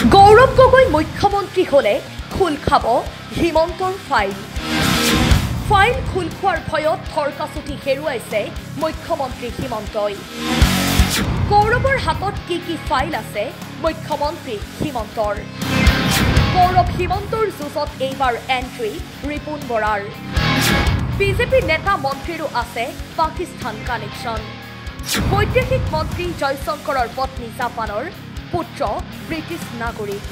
গৌৰৱ গগৈ মুখ্যমন্ত্ৰী হলে খোল খাব হিমন্তৰ ফাইল খোল খোৱাৰ ভয়ত থৰকাচুটি হেৰুৱাইছে মুখ্যমন্ত্ৰী হিমন্তই। গৌৰৱৰ হাতত কি ফাইল আছে মুখ্যমন্ত্ৰী হিমন্তৰ। গৌৰৱ হিমন্তৰ যুঁজত এইবাৰ এন্ট্ৰি ৰিপুণ বৰাৰ। বিজেপি নেতা মন্ত্ৰীৰো আছে পাকিস্তান কানেকশ্যন। বৈদেশিক মন্ত্ৰী জয়শংকৰৰ পত্নী জাপানৰ, পুত্ৰ ব্ৰিটিছ নাগৰিক।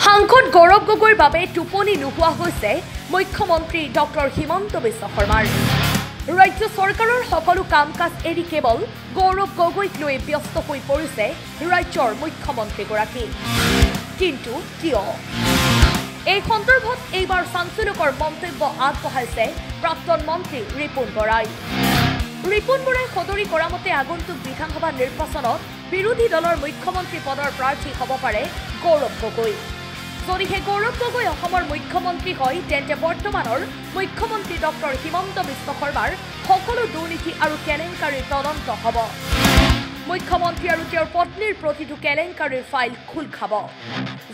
সাংসদ গৌৰৱ গগৈৰ বাবে টোপনি নোহোৱা হৈছে মুখ্যমন্ত্ৰী ডক্টৰ হিমন্ত বিশ্ব শৰ্মাৰ। ৰাজ্য চৰকাৰৰ সকলো কাম কাজ এৰি কেৱল গৌৰৱ গগৈক লৈ ব্যস্ত হৈ পৰিছে ৰাজ্যৰ মুখ্যমন্ত্ৰীগৰাকী। কিন্তু কিয়? এই সন্দৰ্ভত এইবাৰ চাঞ্চল্যকৰ মন্তব্য আগবঢ়াইছে প্ৰাক্তন মন্ত্ৰী ৰিপুণ বৰাই। ৰিপুণ বৰাই সদৰি কৰা মতে আগন্তুক বিধানসভা নিৰ্বাচনত বিৰোধী দলৰ মুখ্যমন্ত্ৰী পদৰ প্ৰাৰ্থী হ'ব পাৰে গৌৰৱ গগৈ। যদিহে গৌৰৱ গগৈ অসমৰ মুখ্যমন্ত্ৰী হয় তেন্তে বৰ্তমানৰ মুখ্যমন্ত্ৰী ডক্টৰ হিমন্ত বিশ্ব শৰ্মাৰ সকলো দুৰ্নীতি আৰু কেলেংকাৰীৰ তদন্ত হ'ব। মুখ্যমন্ত্ৰী আৰু তেওঁৰ পত্নীৰ প্ৰতিটো কেলেংকাৰীৰ ফাইল খোল খাব,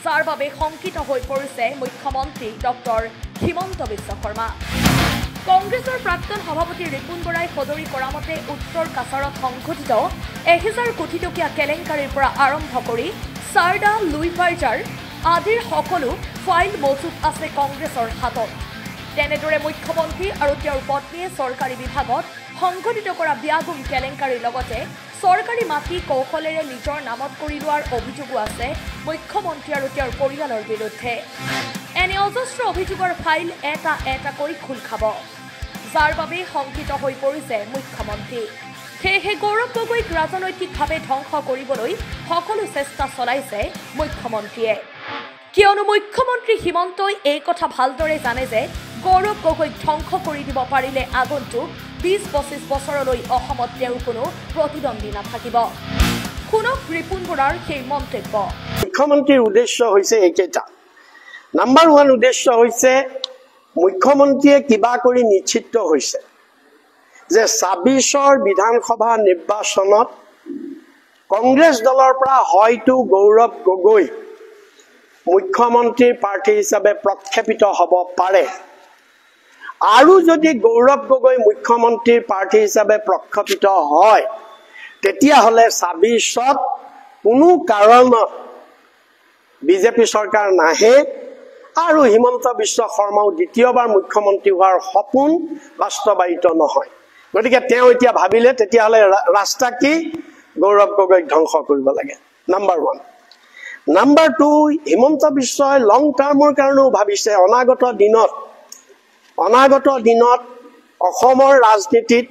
যাৰ বাবে শংকিত হৈ পৰিছে মুখ্যমন্ত্ৰী ডক্টৰ হিমন্ত বিশ্ব শৰ্মা। কংগ্ৰেছৰ প্ৰাক্তন সভাপতি ৰিপুণ বৰাই সদৰি কৰা মতে উত্তৰ কাছাৰত সংঘটিত 1000 কোটি টকীয়া কেলেংকাৰীৰ পৰা আৰম্ভ কৰি চাৰদা, লুই ফাৰ্জাৰ আদিৰ সকলো ফাইল মজুত আছে কংগ্ৰেছৰ হাতত। তেনেদৰে মুখ্যমন্ত্ৰী আৰু তেওঁৰ পত্নীয়ে চৰকাৰী বিভাগত সংঘটিত কৰা ব্যাগুম কেলেংকাৰীৰ লগতে চৰকাৰী মাটি কৌশলেৰে নিজৰ নামত কৰি লোৱাৰ অভিযোগো আছে মুখ্যমন্ত্ৰী আৰু তেওঁৰ পৰিয়ালৰ বিৰুদ্ধে। এনে অজস্ৰ অভিযোগৰ ফাইল এটা এটাকৈ খোল খাব, যাৰ বাবে শংকিত হৈ পৰিছে মুখ্যমন্ত্ৰী। সেয়েহে গৌৰৱ গগৈক ৰাজনৈতিকভাৱে ধ্বংস কৰিবলৈ সকলো চেষ্টা চলাইছে মুখ্যমন্ত্ৰীয়ে। কিয়নো মুখ্যমন্ত্ৰী হিমন্তই এই কথা ভালদৰে জানে যে গৌৰৱ গগৈক ধ্বংস কৰি দিব পাৰিলে আগন্তুক 20-25 বছৰলৈ অসমত তেওঁৰ কোনো প্ৰতিদ্বন্দ্বী নাথাকিব। শুনক ৰিপুণ বৰাৰ সেই মন্তব্য। মুখ্যমন্ত্ৰীৰ উদ্দেশ্য হৈছে এইকেইটা। নাম্বাৰ 1 উদ্দেশ্য হৈছে মুখ্যমন্ত্ৰীয়ে কিবা কৰি নিশ্চিত হৈছে যে 26ৰ বিধানসভা নিৰ্বাচনত কংগ্ৰেছ দলৰ পৰা হয়তো গৌৰৱ গগৈ মুখ্যমন্ত্ৰীৰ প্ৰাৰ্থী হিচাপে প্ৰক্ষেপিত হ'ব পাৰে। আৰু যদি গৌৰৱ গগৈ মুখ্যমন্ত্ৰীৰ প্ৰাৰ্থী হিচাপে প্ৰক্ষেপিত হয় তেতিয়াহ'লে 26ত কোনো কাৰণত বিজেপি চৰকাৰ নাহে আৰু হিমন্ত বিশ্ব শৰ্মাও দ্বিতীয়বাৰ মুখ্যমন্ত্ৰী হোৱাৰ সপোন বাস্তৱায়িত নহয়। গতিকে তেওঁ এতিয়া ভাবিলে তেতিয়াহ'লে ৰাস্তা কি? গৌৰৱ গগৈক ধ্বংস কৰিব লাগে। নাম্বাৰ 1। নাম্বাৰ 2, হিমন্ত বিশ্বই লং টাৰ্মৰ কাৰণেও ভাবিছে অনাগত দিনত অসমৰ ৰাজনীতিত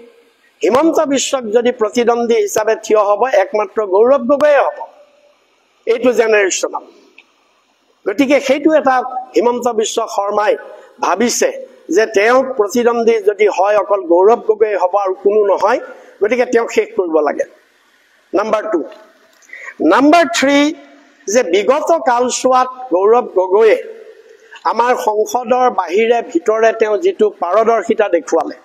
হিমন্ত বিশ্বক যদি প্ৰতিদ্বন্দ্বী হিচাপে থিয় হ'ব একমাত্ৰ গৌৰৱ গগৈয়ে হ'ব এইটো জেনেৰেশ্যনত। গতিকে সেইটো এটা হিমন্ত বিশ্ব শৰ্মাই ভাবিছে যে তেওঁক প্ৰতিদ্বন্দ্বী যদি হয় অকল গৌৰৱ গগৈ হ'ব আৰু কোনো নহয়, গতিকে তেওঁক শেষ কৰিব লাগে। নাম্বাৰ 2। নাম্বাৰ 3, যে বিগত কালছোৱাত গৌৰৱ গগৈয়ে আমাৰ সংসদৰ বাহিৰে ভিতৰে তেওঁ যিটো পাৰদৰ্শিতা দেখুৱালে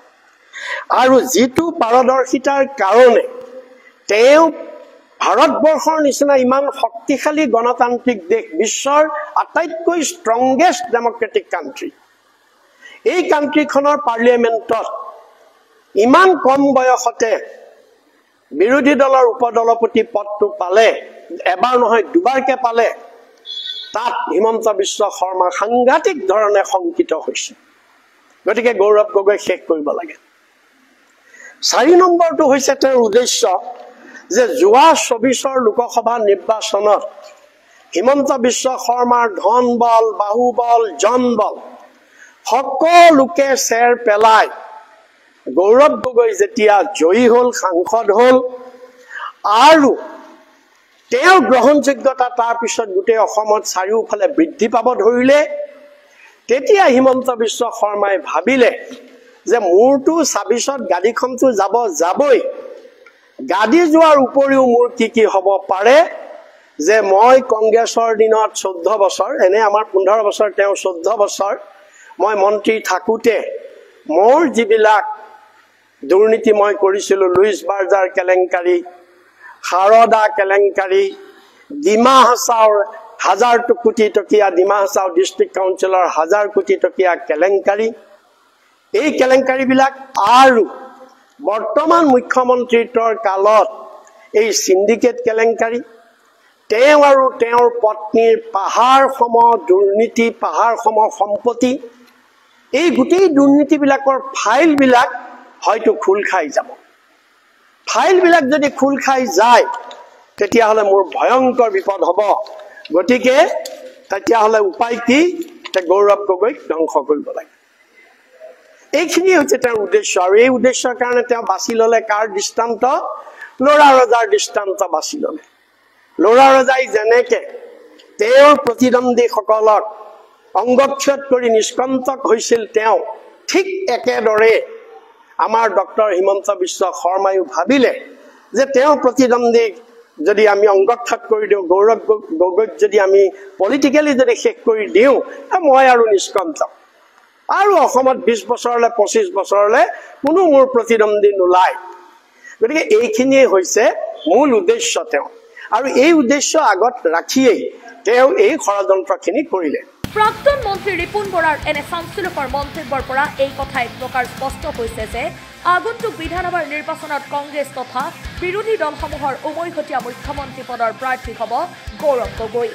আৰু যিটো পাৰদৰ্শিতাৰ কাৰণে তেওঁ ভাৰতবৰ্ষৰ নিচিনা ইমান শক্তিশালী গণতান্ত্ৰিক দেশ, বিশ্বৰ আটাইতকৈ ষ্ট্ৰংগেষ্ট ডেমক্ৰেটিক কাণ্ট্ৰি, এই কাণ্ট্ৰিখনৰ পাৰ্লিয়ামেণ্টত ইমান কম বয়সতে বিৰোধী দলৰ উপদলপতি পদটো পালে, এবাৰ নহয় দুবাৰকে পালে, তাত হিমন্ত বিশ্ব শৰ্মা সাংঘাতিক ধৰণে শংকিত হৈছে। গতিকে গৌৰৱ গগৈ শেষ কৰিব লাগে। 4 নম্বৰটো হৈছে তেওঁৰ উদ্দেশ্য যে যোৱা 24ৰ লোকসভা নিৰ্বাচনত হিমন্ত বিশ্ব শৰ্মাৰ ধন বল, বাহুবল, জনবল সকলোকে চেৰ পেলাই গৌৰৱ গগৈ যেতিয়া জয়ী হ'ল, সাংসদ হ'ল আৰু তেওঁৰ গ্ৰহণযোগ্যতা তাৰ পিছত গোটেই অসমত চাৰিওফালে বৃদ্ধি পাব ধৰিলে, তেতিয়া হিমন্ত বিশ্ব শৰ্মাই ভাবিলে যে মোৰতো 26ত গাড়ীখনটো যাবই, গাড়ী যোৱাৰ উপৰিও মোৰ কি হ'ব পাৰে যে মই কংগ্ৰেছৰ দিনত 14 বছৰ, এনে আমাৰ 15 বছৰ, তেওঁ 14 বছৰ মই মন্ত্ৰী থাকোঁতে মোৰ যিবিলাক দুৰ্নীতি মই কৰিছিলোঁ, লুইচ বাৰ্জাৰ কেলেংকাৰী, সাৰদা কেলেংকাৰী, ডিমা হাছাওৰ 1000 কোটি টকীয়া ডিমা হাছাও ডিষ্ট্ৰিক্ট কাউন্সিলৰ 1000 কোটি টকীয়া কেলেংকাৰী এই কেলেংকাৰীবিলাক আৰু বৰ্তমান মুখ্যমন্ত্ৰীত্বৰ কালত এই সিন্ডিকেট কেলেংকাৰী তেওঁ আৰু তেওঁৰ পত্নীৰ পাহাৰ সম দুৰ্নীতি পাহাৰ সম সম্পত্তি এই গোটেই দুৰ্নীতিবিলাকৰ ফাইলবিলাক হয়তো খুল খাই যাব ফাইলবিলাক যদি খুল খাই যায় তেতিয়া হলে মোৰ ভয়ংকৰ বিপদ হ'ব গতিকে তেতিয়া হলে উপায় কি তে গৌৰৱ গগৈক ধ্বংস কৰিব লাগে এইখিনি হৈছে তেওঁৰ উদ্দেশ্য আৰু এই উদ্দেশ্যৰ কাৰণে তেওঁ বাছি ললে কাৰ দৃষ্টান্ত লৰা ৰজাৰ দৃষ্টান্ত বাছি ললে লৰা ৰজাই যেনেকে তেওঁৰ প্ৰতিদ্বন্দ্বীসকলক অংগচ্ছেদ কৰি নিষ্কণ্টক হৈছিল তেওঁ ঠিক একেদৰে আমাৰ ডক্টৰ হিমন্ত বিশ্ব শৰ্মায়ো ভাবিলে যে তেওঁৰ প্ৰতিদ্বন্দ্বীক যদি আমি অংগচ্ছেদ কৰি দিওঁ গৌৰৱ গগৈক যদি আমি পলিটিক্যালি যদি শেষ কৰি দিওঁ মই আৰু নিষ্কণ্টক আৰু অসমত 20 বছৰলৈ 25 বছৰলৈ কোনো মোৰ প্ৰতিদ্বন্দ্বী নোলায় গতিকে এইখিনিয়ে হৈছে মূল উদ্দেশ্য তেওঁ আৰু এই উদ্দেশ্য আগত ৰাখিয়েই তেওঁ এই ষড়যন্ত্ৰখিনি কৰিলে প্ৰাক্তন মন্ত্ৰী ৰিপুন বৰাৰ এনে চাঞ্চল্যকৰ মন্তব্যৰ পৰা এই কথা এক প্ৰকাৰ স্পষ্ট হৈছে যে আগন্তুক বিধানসভাৰ নিৰ্বাচনত কংগ্ৰেছ তথা বিৰোধী দলসমূহৰ উমৈহতীয়া মুখ্যমন্ত্ৰী পদৰ প্ৰাৰ্থী হ'ব গৌৰৱ গগৈ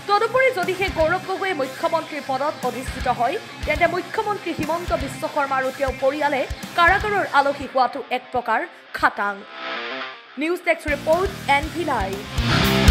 তদুপৰি যদিহে গৌৰৱ গগৈ মুখ্যমন্ত্ৰীৰ পদত অধিষ্ঠিত হয় তেন্তে মুখ্যমন্ত্ৰী হিমন্ত বিশ্ব শৰ্মা আৰু তেওঁৰ পৰিয়ালে কাৰাগাৰৰ আলহী হোৱাটো এক প্ৰকাৰ খাটাং news desk report NV Live